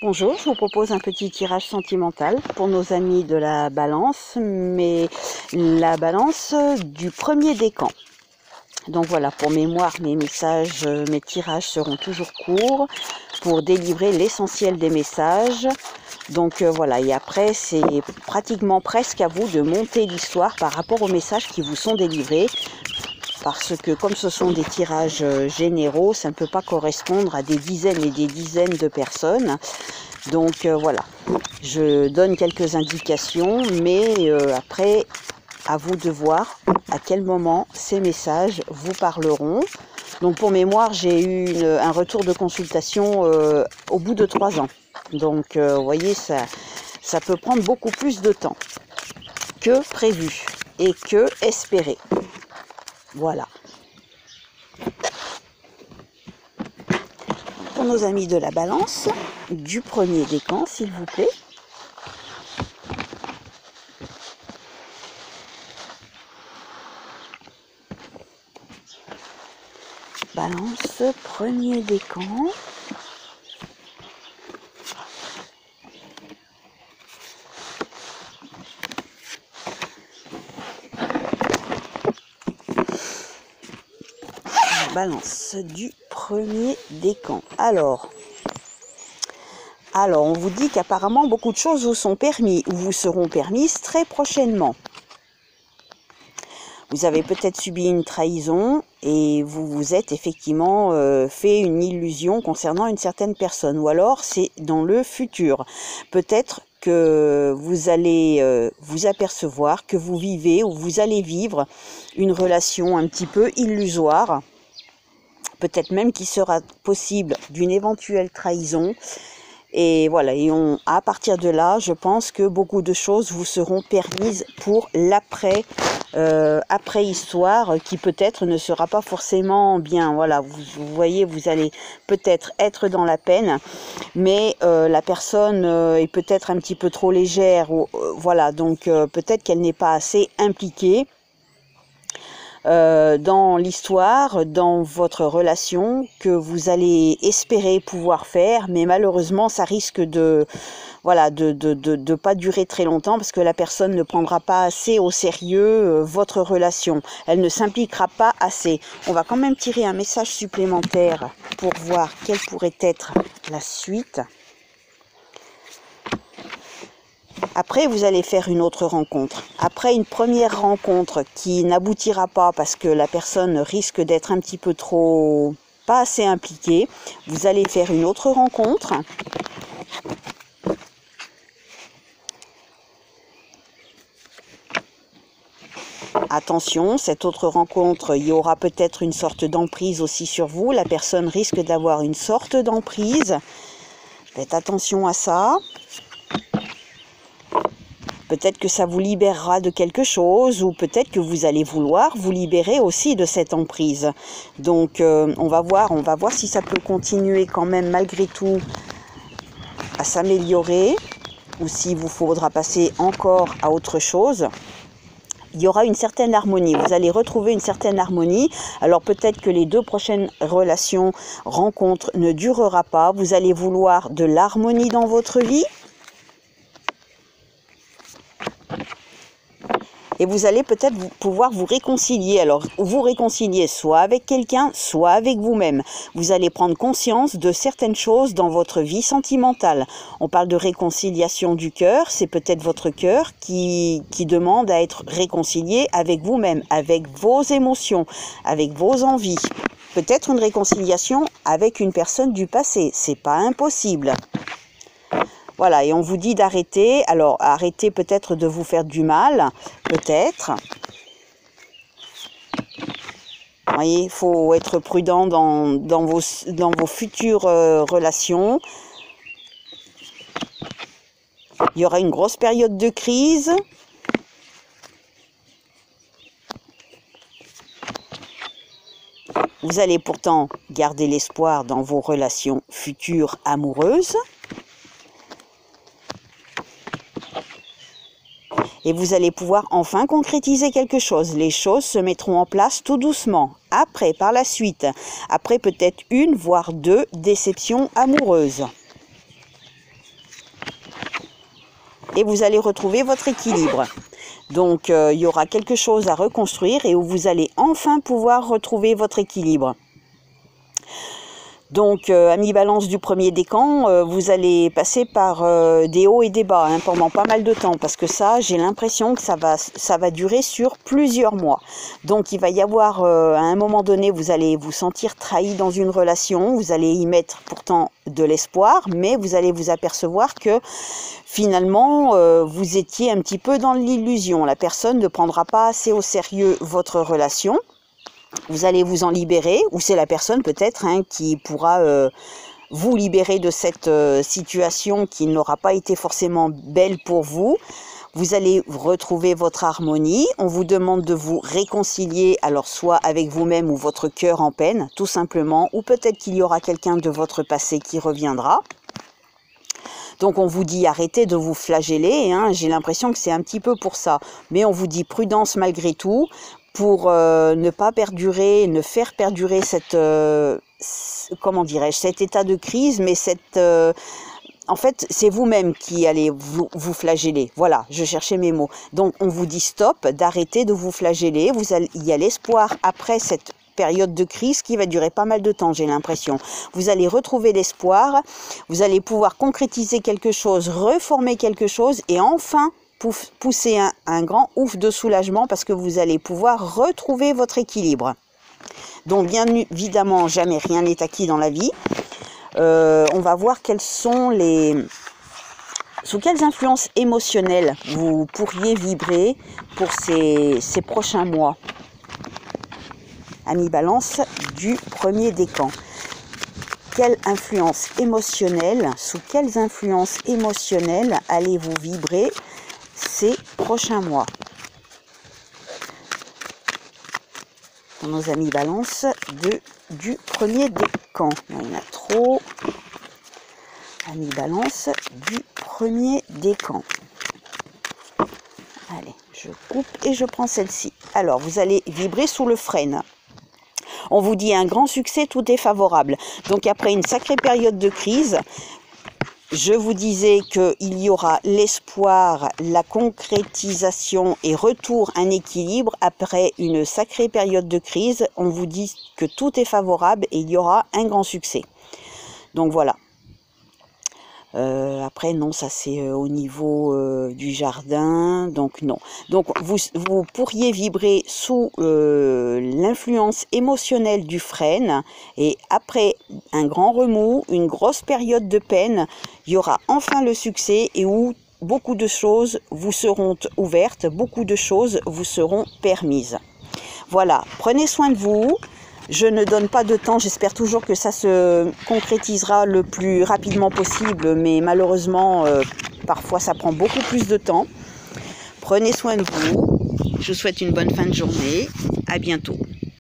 Bonjour, je vous propose un petit tirage sentimental pour nos amis de la balance, mais la balance du premier décan. Donc voilà, pour mémoire, mes messages, mes tirages seront toujours courts pour délivrer l'essentiel des messages. Donc voilà, et après c'est pratiquement presque à vous de monter l'histoire par rapport aux messages qui vous sont délivrés. Parce que comme ce sont des tirages généraux, ça ne peut pas correspondre à des dizaines et des dizaines de personnes. Donc voilà, je donne quelques indications, mais après, à vous de voir à quel moment ces messages vous parleront. Donc pour mémoire, j'ai eu un retour de consultation au bout de 3 ans. Donc vous voyez, ça peut prendre beaucoup plus de temps que prévu et que espéré. Voilà. Pour nos amis de la balance, du premier décan, s'il vous plaît. Balance, premier décan. Balance du premier décan. Alors, on vous dit qu'apparemment beaucoup de choses vous sont permis ou vous seront permises très prochainement. Vous avez peut-être subi une trahison et vous vous êtes effectivement fait une illusion concernant une certaine personne. Ou alors c'est dans le futur. Peut-être que vous allez vous apercevoir que vous vivez ou vous allez vivre une relation un petit peu illusoire. Peut-être même qu'il sera possible d'une éventuelle trahison. Et voilà, et à partir de là, je pense que beaucoup de choses vous seront permises pour l'après-histoire qui peut-être ne sera pas forcément bien. Voilà, vous voyez, vous allez peut-être être dans la peine, mais la personne est peut-être un petit peu trop légère. Voilà, donc peut-être qu'elle n'est pas assez impliquée dans l'histoire, dans votre relation, que vous allez espérer pouvoir faire, mais malheureusement ça risque de pas durer très longtemps parce que la personne ne prendra pas assez au sérieux votre relation. Elle ne s'impliquera pas assez. On va quand même tirer un message supplémentaire pour voir quelle pourrait être la suite. Après, vous allez faire une autre rencontre. Après une première rencontre qui n'aboutira pas parce que la personne risque d'être un petit peu trop, pas assez impliquée, vous allez faire une autre rencontre. Attention, cette autre rencontre, il y aura peut-être une sorte d'emprise aussi sur vous. La personne risque d'avoir une sorte d'emprise. Faites attention à ça. Peut-être que ça vous libérera de quelque chose ou peut-être que vous allez vouloir vous libérer aussi de cette emprise. Donc on va voir si ça peut continuer quand même malgré tout à s'améliorer ou s'il vous faudra passer encore à autre chose. Il y aura une certaine harmonie, vous allez retrouver une certaine harmonie. Alors peut-être que les 2 prochaines rencontres ne durera pas. Vous allez vouloir de l'harmonie dans votre vie. Et vous allez peut-être pouvoir vous réconcilier. Alors, vous réconcilier soit avec quelqu'un, soit avec vous-même. Vous allez prendre conscience de certaines choses dans votre vie sentimentale. On parle de réconciliation du cœur. C'est peut-être votre cœur qui demande à être réconcilié avec vous-même, avec vos émotions, avec vos envies. Peut-être une réconciliation avec une personne du passé. C'est pas impossible. Voilà, et on vous dit d'arrêter. Alors, arrêtez peut-être de vous faire du mal, peut-être. Vous voyez, il faut être prudent dans vos futures relations. Il y aura une grosse période de crise. Vous allez pourtant garder l'espoir dans vos relations futures amoureuses. Et vous allez pouvoir enfin concrétiser quelque chose. Les choses se mettront en place tout doucement. Après, par la suite, après peut-être 1 voire 2 déceptions amoureuses. et vous allez retrouver votre équilibre. Donc, il y aura quelque chose à reconstruire et où vous allez enfin pouvoir retrouver votre équilibre. Donc, amis balance du premier décan, vous allez passer par des hauts et des bas pendant pas mal de temps. Parce que ça, j'ai l'impression que ça va durer sur plusieurs mois. Donc, il va y avoir, à un moment donné, vous allez vous sentir trahi dans une relation. Vous allez y mettre pourtant de l'espoir, mais vous allez vous apercevoir que finalement, vous étiez un petit peu dans l'illusion. La personne ne prendra pas assez au sérieux votre relation. Vous allez vous en libérer, ou c'est la personne peut-être qui pourra vous libérer de cette situation qui n'aura pas été forcément belle pour vous. Vous allez retrouver votre harmonie. On vous demande de vous réconcilier, alors soit avec vous-même ou votre cœur en peine, tout simplement, ou peut-être qu'il y aura quelqu'un de votre passé qui reviendra. Donc on vous dit arrêtez de vous flageller, j'ai l'impression que c'est un petit peu pour ça. Mais on vous dit prudence malgré tout, pour ne pas perdurer, ne faire perdurer cette, comment dirais-je, cet état de crise, mais cette, en fait, c'est vous-même qui allez vous flageller. Voilà, je cherchais mes mots. Donc, on vous dit stop, d'arrêter de vous flageller. Il y a l'espoir après cette période de crise qui va durer pas mal de temps, j'ai l'impression. Vous allez retrouver l'espoir, vous allez pouvoir concrétiser quelque chose, reformer quelque chose et enfin pousser un grand ouf de soulagement parce que vous allez pouvoir retrouver votre équilibre. Donc bien évidemment, jamais rien n'est acquis dans la vie. On va voir quelles sont sous quelles influences émotionnelles vous pourriez vibrer pour ces prochains mois. Amis Balance du premier décan. Quelle influence émotionnelle, sous quelles influences émotionnelles allez-vous vibrer ces prochains mois? Pour nos amis Balance du premier décan. Il y en a trop. Amis Balance du premier décan. Allez, je coupe et je prends celle-ci. Alors, vous allez vibrer sous le frêne. On vous dit un grand succès, tout est favorable. Donc, après une sacrée période de crise, je vous disais qu'il y aura l'espoir, la concrétisation et retour à un équilibre après une sacrée période de crise. On vous dit que tout est favorable et il y aura un grand succès. Donc voilà. Après, non, ça c'est au niveau du jardin, donc non. Donc vous pourriez vibrer sous l'influence émotionnelle du frêne et après un grand remous, une grosse période de peine, il y aura enfin le succès et où beaucoup de choses vous seront ouvertes, beaucoup de choses vous seront permises. Voilà, prenez soin de vous. Je ne donne pas de temps, j'espère toujours que ça se concrétisera le plus rapidement possible, mais malheureusement, parfois ça prend beaucoup plus de temps. Prenez soin de vous, je vous souhaite une bonne fin de journée, à bientôt.